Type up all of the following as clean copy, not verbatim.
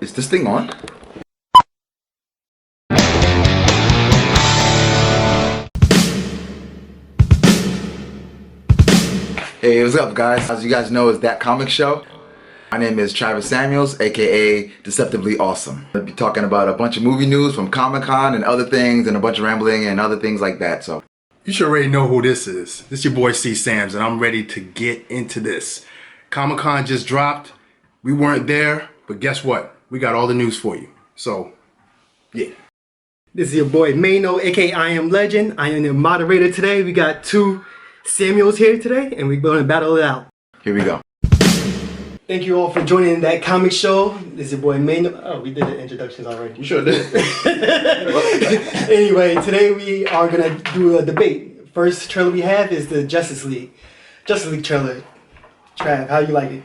Is this thing on? Hey, what's up guys? As you guys know, it's That Comic Show. My name is Travis Samuels, aka Deceptively Awesome. I'll be talking about a bunch of movie news from Comic-Con and other things, and a bunch of rambling and other things like that. So you should already know who this is. This is your boy C Sams, and I'm ready to get into this. Comic-Con just dropped. We weren't there, but guess what? We got all the news for you. So, yeah. This is your boy Mano, aka I Am Legend. I am the moderator today. We got two Samuels here today, and we're going to battle it out. here we go. Thank you all for joining That Comic Show. This is your boy Mano. Oh, we did the introductions already. You sure did. Anyway, today we are going to do a debate. First trailer we have is the Justice League trailer. Trav, how you like it?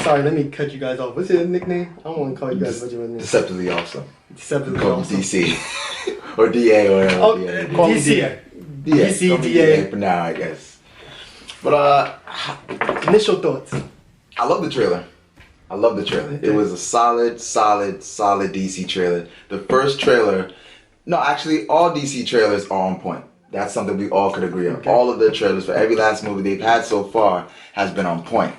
Sorry, let me cut you guys off. What's your nickname? I don't want to call you guys what your name. Deceptively Awesome. Deceptively Call me Awesome. DC. Or DA or whatever. Oh, DA. Call me DC. DA. DC, call me DA. for now, I guess. But Initial thoughts. I love the trailer. I love the trailer. It was a solid DC trailer. The first trailer, no, actually all DC trailers are on point. That's something we all could agree on. Okay. All of the trailers for every last movie they've had so far has been on point.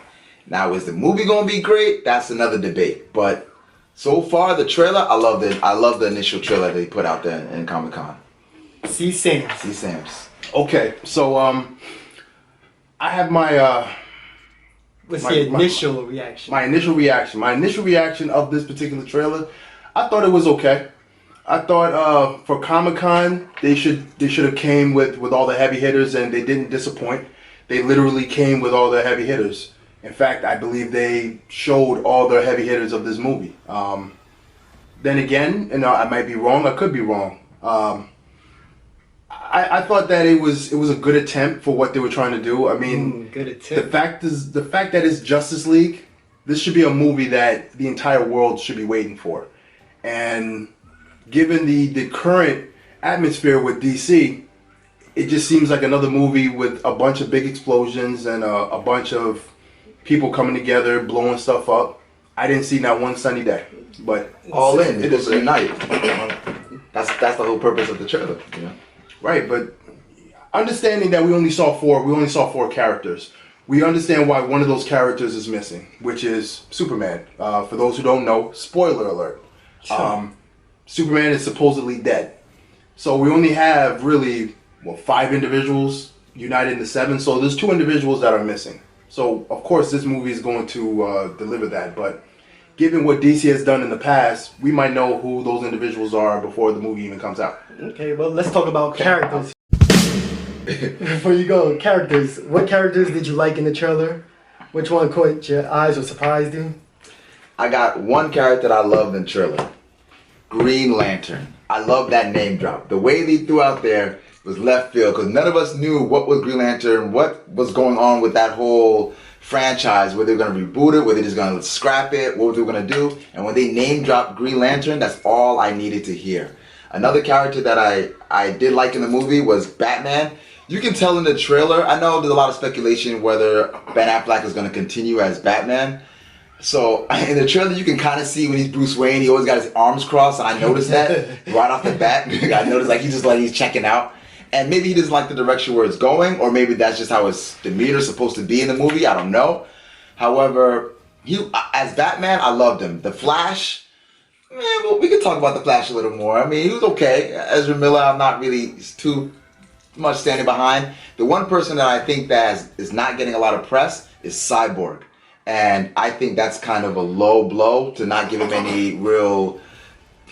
Now, is the movie gonna be great? That's another debate. But so far, the trailer, I love the initial trailer they put out there in Comic-Con. C. Sams. See Sam's. Okay, so, I have my, What's My- your my- initial reaction? My initial reaction of this particular trailer, I thought it was okay. I thought for Comic-Con they should have came with all the heavy hitters, and they didn't disappoint. They literally came with all the heavy hitters. In fact, I believe they showed all the heavy hitters of this movie. Then again, and I might be wrong. I could be wrong. I thought that it was a good attempt for what they were trying to do. I mean, good attempt. the fact that it's Justice League, this should be a movie that the entire world should be waiting for. And given the current atmosphere with DC, it just seems like another movie with a bunch of big explosions and a bunch of people coming together, blowing stuff up. I didn't see not one sunny day, but All in. It was a night. That's the whole purpose of the trailer. You know. right. But understanding that we only saw four characters. We understand why one of those characters is missing, which is Superman. For those who don't know, spoiler alert. Superman is supposedly dead. So we only have really 5 individuals united into 7. So there's 2 individuals that are missing. So of course this movie is going to deliver that. But given what DC has done in the past, we might know who those individuals are before the movie even comes out. Okay, well, let's talk about characters. Before you go, characters. What characters did you like in the trailer? Which one caught your eyes or surprised you? I got one character that I loved in the trailer. Green Lantern. I love that name drop. The way they threw out there was left field because none of us knew what was Green Lantern, what was going on with that whole franchise, whether they were going to reboot it, whether they're just going to scrap it, what they were going to do. And when they name dropped Green Lantern, that's all I needed to hear. Another character that I did like in the movie was Batman. You can tell in the trailer, I know there's a lot of speculation whether Ben Affleck is going to continue as Batman. So in the trailer, you can kind of see when he's Bruce Wayne, he always got his arms crossed. And I noticed that right off the bat. I noticed like he's checking out. And maybe he doesn't like the direction where it's going, or maybe that's just how his demeanor is supposed to be in the movie. I don't know. However, as Batman, I loved him. The Flash, man, well, we could talk about the Flash a little more. I mean, he was okay. Ezra Miller, I'm not really too much standing behind. The one person that I think that is not getting a lot of press is Cyborg. And I think that's kind of a low blow to not give him any real...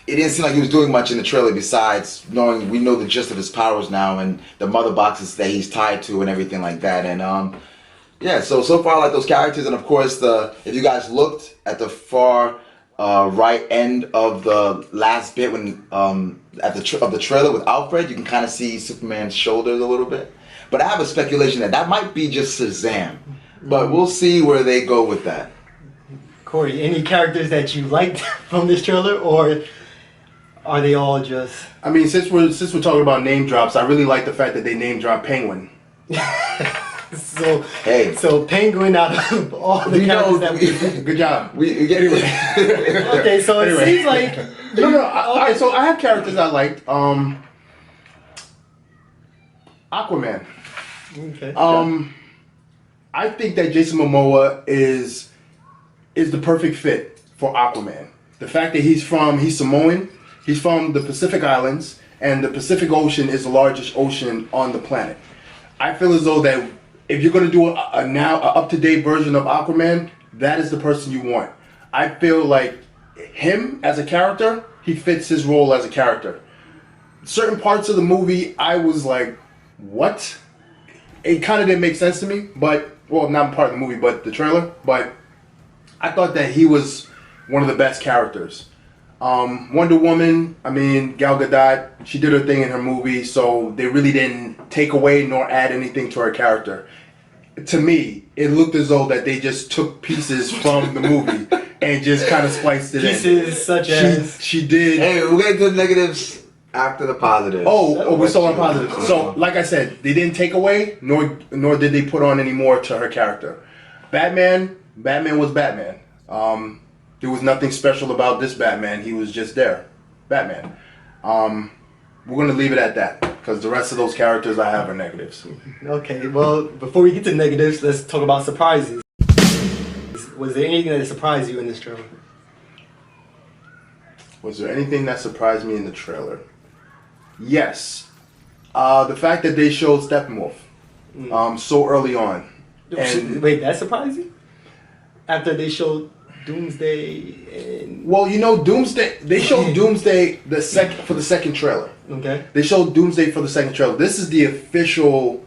It didn't seem like he was doing much in the trailer besides knowing we know the gist of his powers now and the mother boxes that he's tied to and everything like that. And yeah, so far I like those characters. And of course, if you guys looked at the far right end of the last bit when of the trailer with Alfred, you can kind of see Superman's shoulders a little bit. But I have a speculation that might be just Shazam. But we'll see where they go with that. Corey, any characters that you liked from this trailer, or are they all just... I mean, since we're talking about name drops, I really like the fact that they name drop Penguin. So, Hey. so Penguin out of all the We know- characters that we. Good job. We get anyway. Okay, so it Anyway. seems like No. Alright, so I have characters I liked. Aquaman. okay. I think that Jason Momoa is the perfect fit for Aquaman. The fact that he's Samoan, he's from the Pacific Islands, and the Pacific Ocean is the largest ocean on the planet. I feel as though that if you're going to do a up-to-date version of Aquaman, that is the person you want. I feel like him as a character, he fits his role as a character. Certain parts of the movie, I was like, what? It kind of didn't make sense to me, but, well, not part of the movie, but the trailer, but I thought that he was one of the best characters. Wonder Woman, I mean, Gal Gadot, she did her thing in her movie, so they really didn't take away nor add anything to her character. To me, it looked as though that they just took pieces from the movie and just kind of spliced it in. Pieces such as. She did. Hey, we're gonna do the negatives after the positives. We're still on positive. So, like I said, they didn't take away, nor did they put on any more to her character. Batman was Batman. There was nothing special about this Batman. He was just there, Batman. We're gonna leave it at that because the rest of those characters I have are negatives. Okay, well, before we get to negatives, let's talk about surprises. Was there anything that surprised you in this trailer? Was there anything that surprised me in the trailer? Yes. The fact that they showed Steppenwolf so early on. And Wait, that surprised you? After they showed Doomsday and... well, you know, Doomsday. They showed Doomsday for the second trailer. Okay. They showed Doomsday for the second trailer. This is the official.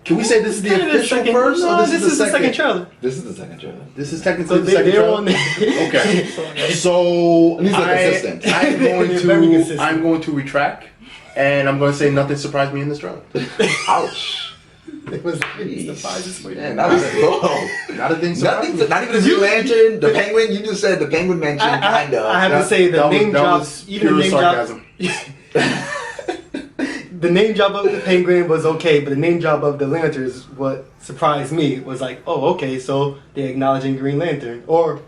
Can we say this is the official first, No, or this is the second trailer. This is the second trailer. This is technically So the second they're trailer. on there. Okay. So At least they're consistent. I'm They're very consistent. going to retract, and I'm going to say nothing surprised me in this trailer. Ouch. It was Jeez. surprises for you. Man, that was low. Not a thing surprised Nothing. me. Not even the Green Lantern, the Penguin. You just said the Penguin mentioned kind of. I have to say the name drop, even the pure name sarcasm. drop. The name drop of the Penguin was okay, but the name drop of the Lanterns, what surprised me was like, oh, okay, so they're acknowledging Green Lantern or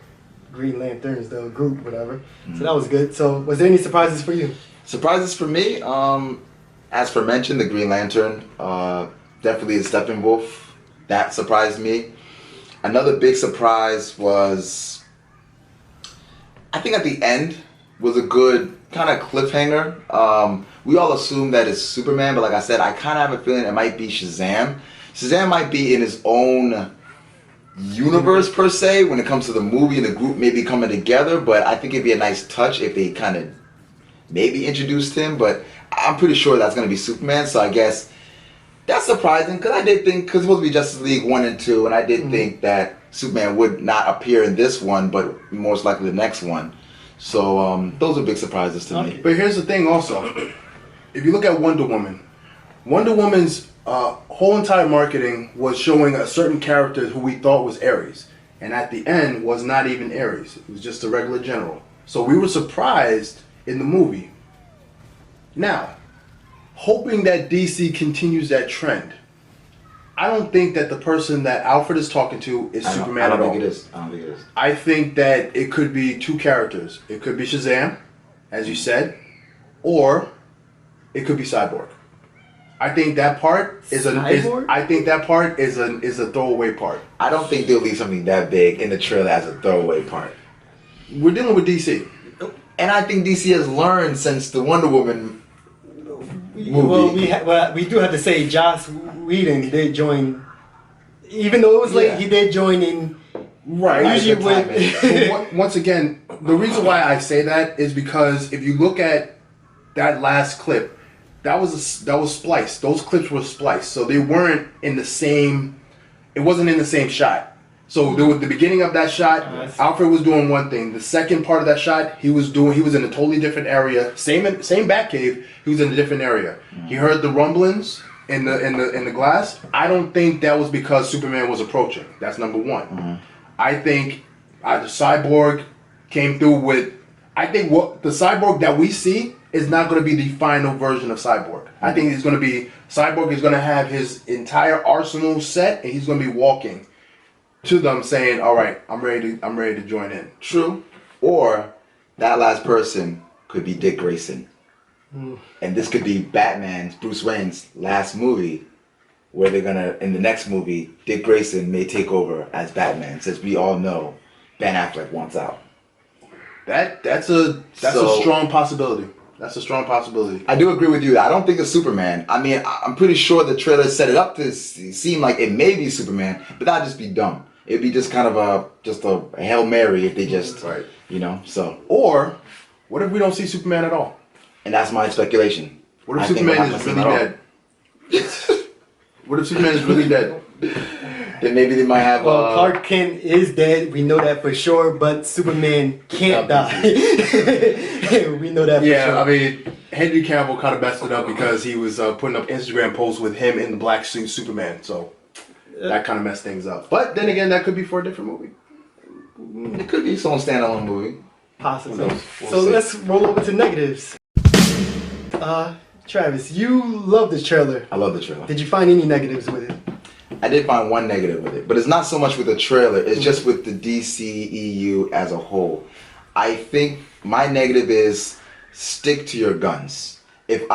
Green Lanterns, the group, whatever. So that was good. So, was there any surprises for you? Surprises for me. As for mentioned, the Green Lantern, definitely the Steppenwolf. That surprised me. Another big surprise was, I think at the end was a good kind of cliffhanger. We all assume that it's Superman, but like I said, I kind of have a feeling it might be Shazam. Shazam might be in his own universe per se when it comes to the movie and the group maybe coming together, but I think it'd be a nice touch if they kind of maybe introduced him, but I'm pretty sure that's going to be Superman, so I guess that's surprising because I did think, because it's supposed to be Justice League 1 and 2, and I did think that Superman would not appear in this one, but most likely the next one. So those are big surprises to me. But here's the thing also. If you look at Wonder Woman's whole entire marketing was showing a certain character who we thought was Ares. And at the end was not even Ares. It was just a regular general. So we were surprised in the movie. Now, hoping that DC continues that trend. I don't think that the person that Alfred is talking to is Superman I at don't all. think it is. I don't think it is. I think that it could be two characters. It could be Shazam, as you said, or it could be Cyborg. I think that part is Cyborg? I think that part is a throwaway part. I don't think they'll leave something that big in the trailer as a throwaway part. We're dealing with DC. And I think DC has learned since the Wonder Woman movie. Well, we do have to say Joss Whedon did join, even though it was late, he did join in. Right. Usually with Once again, the reason why I say that is because if you look at that last clip, that was spliced. Those clips were spliced, so they weren't in the same. It wasn't in the same shot. So there was the beginning of that shot. Alfred was doing one thing. The second part of that shot, he was in a totally different area. Same Batcave. He was in a different area. He heard the rumblings in the glass. I don't think that was because Superman was approaching. That's number one. I think the Cyborg came through with. I think what the Cyborg that we see is not going to be the final version of Cyborg. I think it's going to be Cyborg is going to have his entire arsenal set, and he's going to be walking to them saying, "All right, I'm ready to join in." True. Or that last person could be Dick Grayson. And this could be Batman's, Bruce Wayne's last movie, where they're gonna, in the next movie, Dick Grayson may take over as Batman, since we all know Ben Affleck wants out. That's a strong possibility. That's a strong possibility. I do agree with you. I don't think it's Superman. I mean, I'm pretty sure the trailer set it up to seem like it may be Superman, but that'd just be dumb. It'd be just kind of a Hail Mary if they just, right. So. Or, what if we don't see Superman at all? And that's my speculation. What if Superman is really dead? What if Superman is really dead? Then maybe they might have. Well, Clark Kent is dead. We know that for sure. But Superman can't die. We know that for sure. Yeah, I mean, Henry Cavill kind of messed it up because he was putting up Instagram posts with him in the black suit Superman. So that kind of messed things up. But then again, that could be for a different movie. It could be its own standalone movie. Possibly. We'll So see. let's roll over to negatives. Travis, you love this trailer. I love the trailer. Did you find any negatives with it? I did find one negative with it, but it's not so much with the trailer. It's just with the DCEU as a whole. I think my negative is stick to your guns. If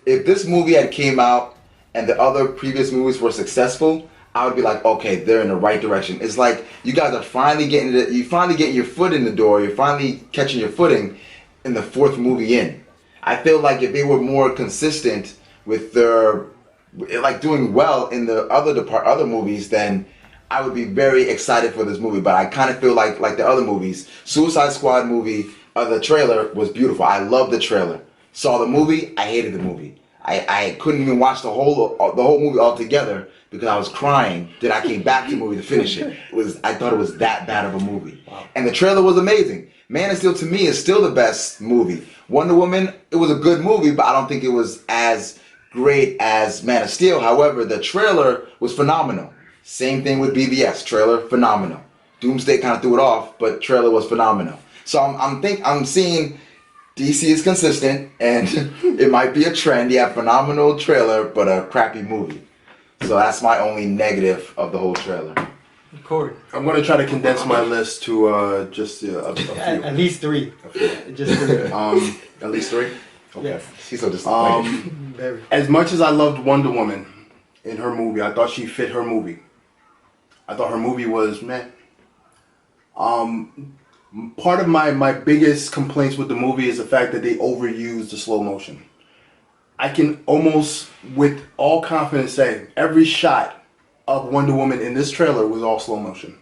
this movie had came out and the other previous movies were successful, I would be like, okay, they're in the right direction. It's like you guys are finally getting your foot in the door. You're finally catching your footing in the fourth movie in. I feel like if they were more consistent with their doing well in the other movies, then I would be very excited for this movie. But I kind of feel like the other movies, Suicide Squad movie, the trailer was beautiful. I loved the trailer. Saw the movie, I hated the movie. I couldn't even watch the whole movie altogether because I was crying. Then I came back to the movie to finish it. I thought it was that bad of a movie. Wow. And the trailer was amazing. Man of Steel to me is still the best movie. Wonder Woman, it was a good movie, but I don't think it was as great as Man of Steel. However, the trailer was phenomenal. Same thing with BVS, trailer phenomenal. Doomsday kind of threw it off, but trailer was phenomenal. So I'm seeing DC is consistent, and it might be a trend. You have phenomenal trailer, but a crappy movie. So that's my only negative of the whole trailer. Corey. I'm going to try to condense my list to just a few. At least three. Just three. At least three? Okay. Yes. She's so disappointed. Very. As much as I loved Wonder Woman in her movie, I thought she fit her movie. I thought her movie was meh. Part of my biggest complaints with the movie is the fact that they overused the slow motion. I can almost, with all confidence, say every shot of Wonder Woman in this trailer was all slow motion.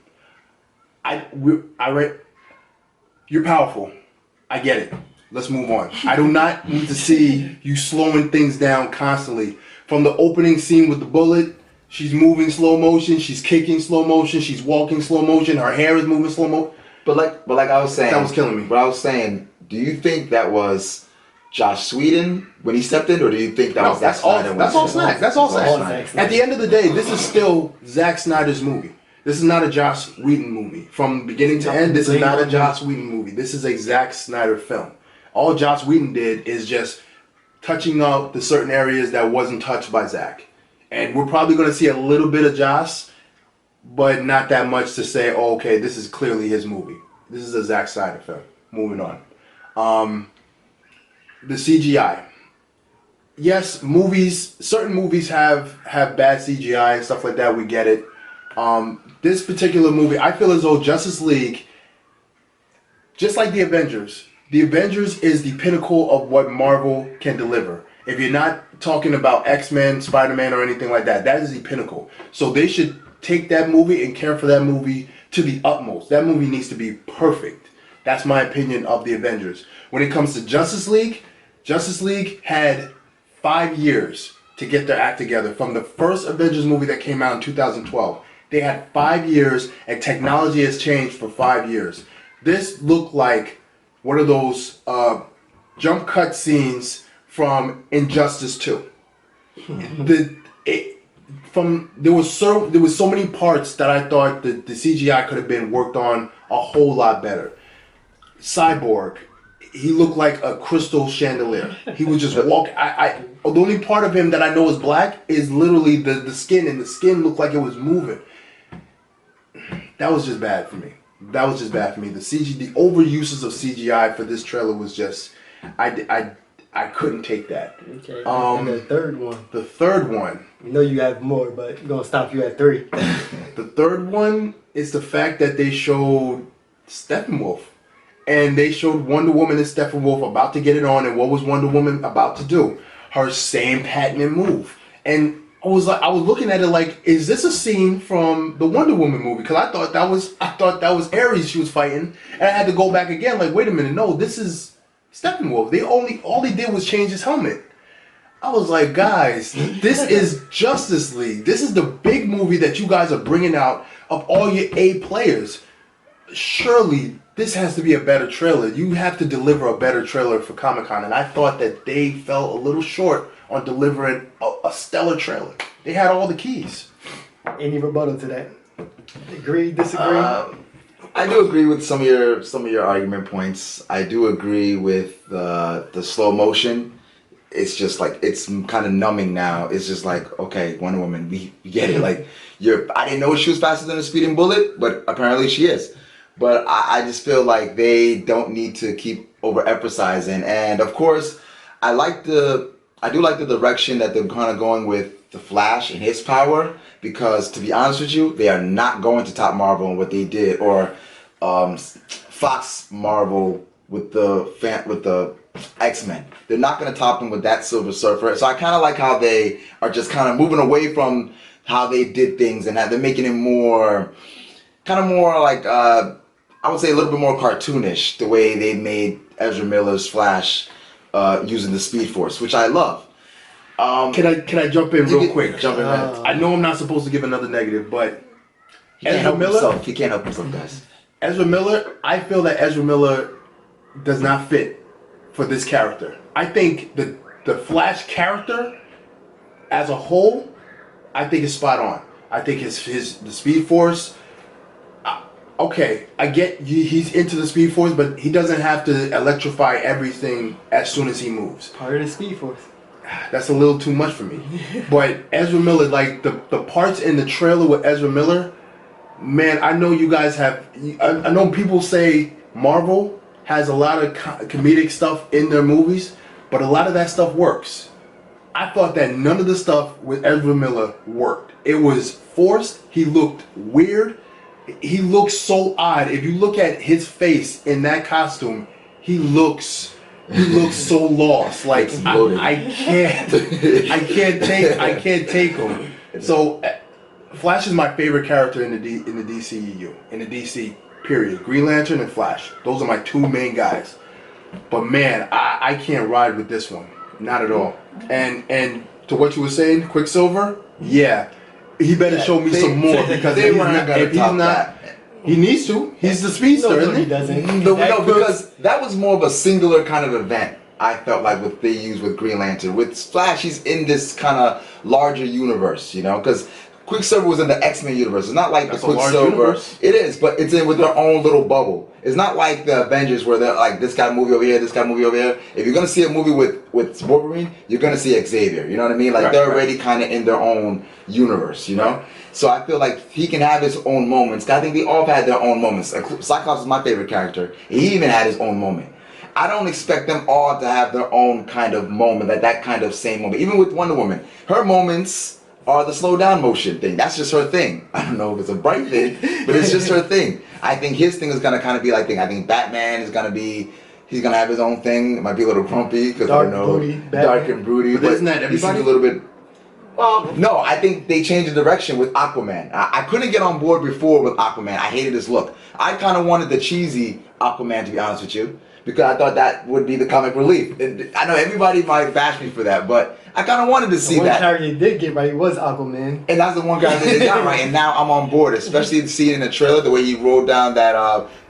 You're powerful. I get it. Let's move on. I do not need to see you slowing things down constantly. From the opening scene with the bullet, she's moving slow motion, she's kicking slow motion, she's walking slow motion, her hair is moving slow motion. But like I was saying, that was killing me. But I was saying, do you think that was Josh Whedon when he stepped in, or do you think that was Zack Snyder? That's all Zack. That's all Zack. At the end of the day, this is still Zack Snyder's movie. This is not a Joss Whedon movie. From beginning to end, this is not a Joss Whedon movie. This is a Zack Snyder film. All Joss Whedon did is just touching up the certain areas that wasn't touched by Zack. And we're probably going to see a little bit of Joss, but not that much to say, oh, okay, this is clearly his movie. This is a Zack Snyder film. Moving on. The CGI. Yes, certain movies have bad CGI and stuff like that. We get it. This particular movie, I feel as though Justice League, just like the Avengers is the pinnacle of what Marvel can deliver. If you're not talking about X-Men, Spider-Man, or anything like that, that is the pinnacle. So they should take that movie and care for that movie to the utmost. That movie needs to be perfect. That's my opinion of the Avengers. When it comes to Justice League had 5 years to get their act together. From the first Avengers movie that came out in 2012, they had 5 years, and technology has changed for 5 years. This looked like one of those jump cut scenes from Injustice 2. There was so many parts that I thought the CGI could have been worked on a whole lot better. Cyborg, he looked like a crystal chandelier. He would just walk. The only part of him that I know is black is literally the skin, and the skin looked like it was moving. That was just bad for me. The the overuses of CGI for this trailer was just, I couldn't take that. Okay. And the third one. The third one. We know you have more, but we're gonna stop you at 3. The third one is the fact that they showed Steppenwolf. And they showed Wonder Woman and Steppenwolf about to get it on, and what was Wonder Woman about to do? Her same patented move. And I was looking at it like, is this a scene from the Wonder Woman movie? Because I thought that was Ares she was fighting, and I had to go back again. Like, wait a minute, no, this is Steppenwolf. All they did was change his helmet. I was like, guys, this is Justice League. This is the big movie that you guys are bringing out of all your A players. Surely this has to be a better trailer. You have to deliver a better trailer for Comic-Con, and I thought that they fell a little short on delivering a stellar trailer. They had all the keys. Any rebuttal to that? Agree, disagree? I do agree with some of your argument points. I do agree with the slow motion. It's just like, it's kind of numbing now. It's just like, okay, Wonder Woman, we get it. Like, I didn't know she was faster than a speeding bullet, but apparently she is. But I just feel like they don't need to keep overemphasizing. And of course, I do like the direction that they're kind of going with the Flash and his power, because to be honest with you, they are not going to top Marvel and what they did, or Fox Marvel with the X-Men. They're not going to top them with that Silver Surfer. So I kind of like how they are just kind of moving away from how they did things, and that they're making it more like, I would say a little bit more cartoonish, the way they made Ezra Miller's Flash using the Speed Force, which I love. Can I jump in real quick? Jump in, man. I know I'm not supposed to give another negative, but He can't help himself, guys. Ezra Miller, I feel that Ezra Miller does not fit for this character. I think the Flash character as a whole, I think is spot on. I think the Speed Force. Okay, I get he's into the Speed Force, but he doesn't have to electrify everything as soon as he moves. Part of the Speed Force. That's a little too much for me. But Ezra Miller, like the parts in the trailer with Ezra Miller, man, I know you guys have. I know people say Marvel has a lot of comedic stuff in their movies, but a lot of that stuff works. I thought that none of the stuff with Ezra Miller worked. It was forced. He looked weird. He looks so odd. If you look at his face in that costume, he looks so lost. Like I can't take him. So Flash is my favorite character in the DCEU, in the DC period. Green Lantern and Flash. Those are my two main guys. But man, I can't ride with this one. Not at all. And to what you were saying, Quicksilver, yeah. He better show me some more, because they weren't gonna top that. He needs to. He's the speedster, No, isn't he? he doesn't. No, because that was more of a singular kind of event. I felt like what they used with Green Lantern. With Flash, he's in this kind of larger universe, you know, because Quicksilver was in the X-Men universe. It's not like That's the a large Quicksilver. universe. It is, but it's in with their own little bubble. It's not like the Avengers where they're like, this guy movie over here, this guy movie over here. If you're gonna see a movie with Wolverine, you're gonna see Xavier. You know what I mean? Like Right, they're already kind of in their own universe, you know. Right. So I feel like he can have his own moments. I think they all had their own moments. Cyclops is my favorite character. He even had his own moment. I don't expect them all to have their own kind of moment, that kind of same moment. Even with Wonder Woman, her moments are the slow down motion thing. That's just her thing. I don't know if it's a bright thing, but it's just her thing. I think his thing is gonna kind of be like thing. I think Batman is gonna be. He's gonna have his own thing. It might be a little grumpy because I don't know, dark and broody. But isn't that everybody? He seems a little bit. Well, no, I think they changed the direction with Aquaman. I couldn't get on board before with Aquaman. I hated his look. I kind of wanted the cheesy Aquaman, to be honest with you, because I thought that would be the comic relief. And I know everybody might bash me for that, but I kind of wanted to see the one that. character you did get right was Aquaman. And that's the one guy that they got right, and now I'm on board, especially seeing in the trailer the way he rolled down that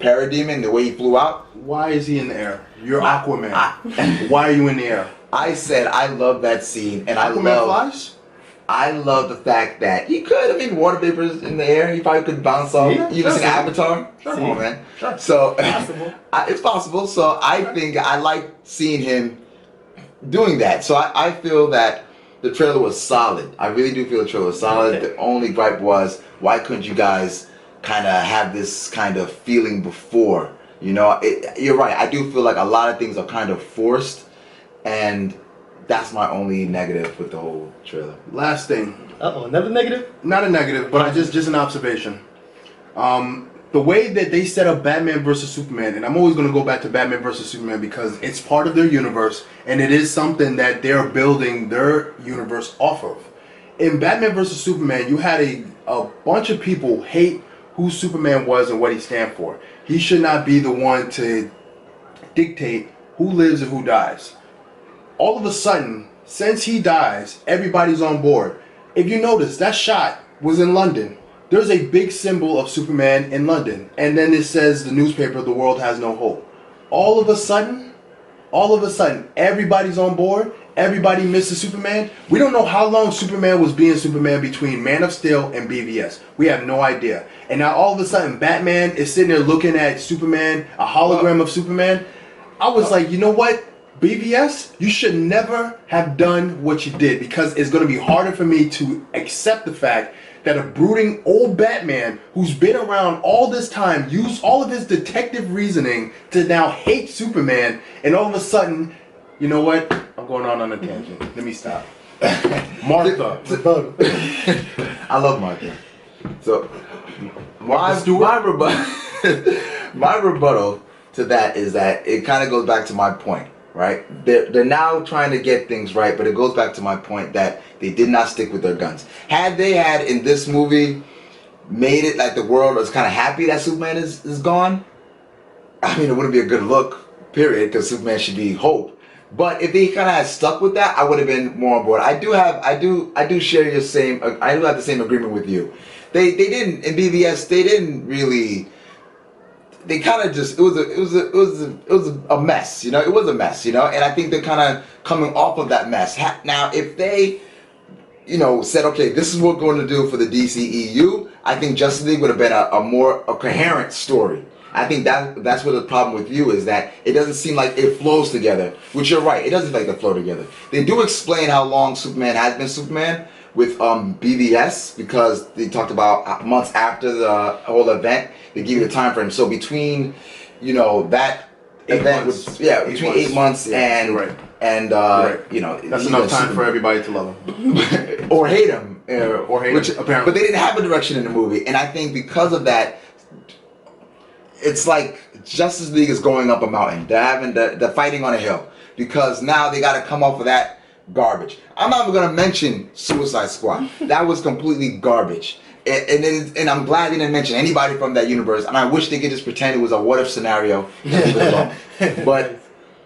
parademon, the way he flew out. Why is he in the air? You're Aquaman. Why are you in the air? I said I love that scene, and I Aquaman love. flies? I love the fact that he could. I mean, water vapors in the air. He probably could bounce off. Yeah, You sure. seen Avatar? Sure. Come on, man. Sure. So Possible. it's possible. So I think I like seeing him doing that. So I feel that the trailer was solid. I really do feel the trailer was solid. Okay. The only gripe was, why couldn't you guys kind of have this kind of feeling before? You know, you're right. I do feel like a lot of things are kind of forced, and that's my only negative with the whole trailer. Last thing, Another negative? not a negative, but just an observation. The way that they set up Batman versus Superman, and I'm always going to go back to Batman versus Superman because it's part of their universe, and it is something that they're building their universe off of. In Batman versus Superman, you had a bunch of people hate who Superman was and what he stands for. He should not be the one to dictate who lives and who dies. All of a sudden, since he dies, everybody's on board. If you notice, that shot was in London. There's a big symbol of Superman in London. And then it says, the newspaper, the world has no hope. All of a sudden, everybody's on board. Everybody misses Superman. We don't know how long Superman was being Superman between Man of Steel and BVS. We have no idea. And now all of a sudden, Batman is sitting there looking at Superman, a hologram of Superman. I was like, you know what? BVS, you should never have done what you did, because it's going to be harder for me to accept the fact that a brooding old Batman who's been around all this time used all of his detective reasoning to now hate Superman, and all of a sudden, you know what? I'm going on a tangent. Let me stop. Martha. I love Martha. So my rebuttal to that is that it kind of goes back to my point, right? They're now trying to get things right, but it goes back to my point that they did not stick with their guns. Had they had in this movie made it like the world was kind of happy that Superman is gone, I mean, it wouldn't be a good look, period, because Superman should be hope. But if they kind of had stuck with that, I would have been more on board. I do share your same. I do have the same agreement with you. They didn't in BVS. They didn't really. They kind of just it was a mess. You know, it was a mess. You know, and I think they're kind of coming off of that mess. Now, if they, you know, said, okay, this is what we're going to do for the DCEU, I think Justice League would have been a more coherent story. I think that's what the problem with you is, that it doesn't seem like it flows together, which you're right, it doesn't like they flow together. They do explain how long Superman has been Superman with BVS, because they talked about months after the whole event, they give you the time frame. So between, you know, that event was, between 8 months and you know, that's enough time for everybody to love him or hate him, which apparently. But they didn't have a direction in the movie, and I think because of that, it's like Justice League is going up a mountain. They're fighting on a hill, because now they got to come off of that garbage. I'm not even gonna mention Suicide Squad. That was completely garbage. And I'm glad they didn't mention anybody from that universe. And I wish they could just pretend it was a what if scenario. But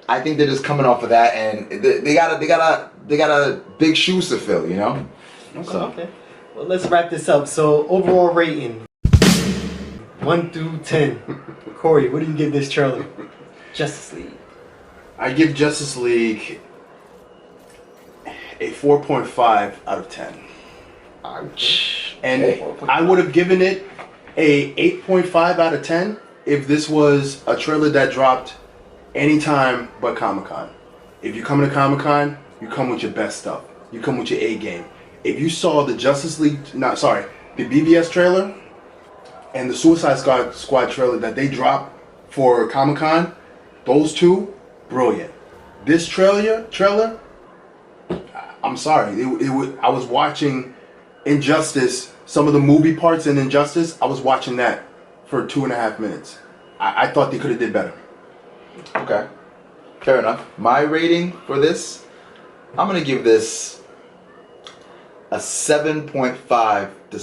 I think they're just coming off of that, and they got a big shoes to fill. You know. Okay. Well, let's wrap this up. So overall rating. 1 through 10. Corey, what do you give this trailer? Justice League. I give Justice League a 4.5 out of 10. Ouch. And I would have given it a 8.5 out of 10 if this was a trailer that dropped anytime but Comic-Con. If you come to Comic-Con, you come with your best stuff. You come with your A game. If you saw the the BVS trailer and the Suicide Squad trailer that they dropped for Comic-Con, those two, brilliant. This trailer, I'm sorry, I was watching Injustice, some of the movie parts in Injustice, I was watching that for 2.5 minutes. I thought they could have did better. Okay, fair enough. My rating for this, I'm gonna give this a 7.5 to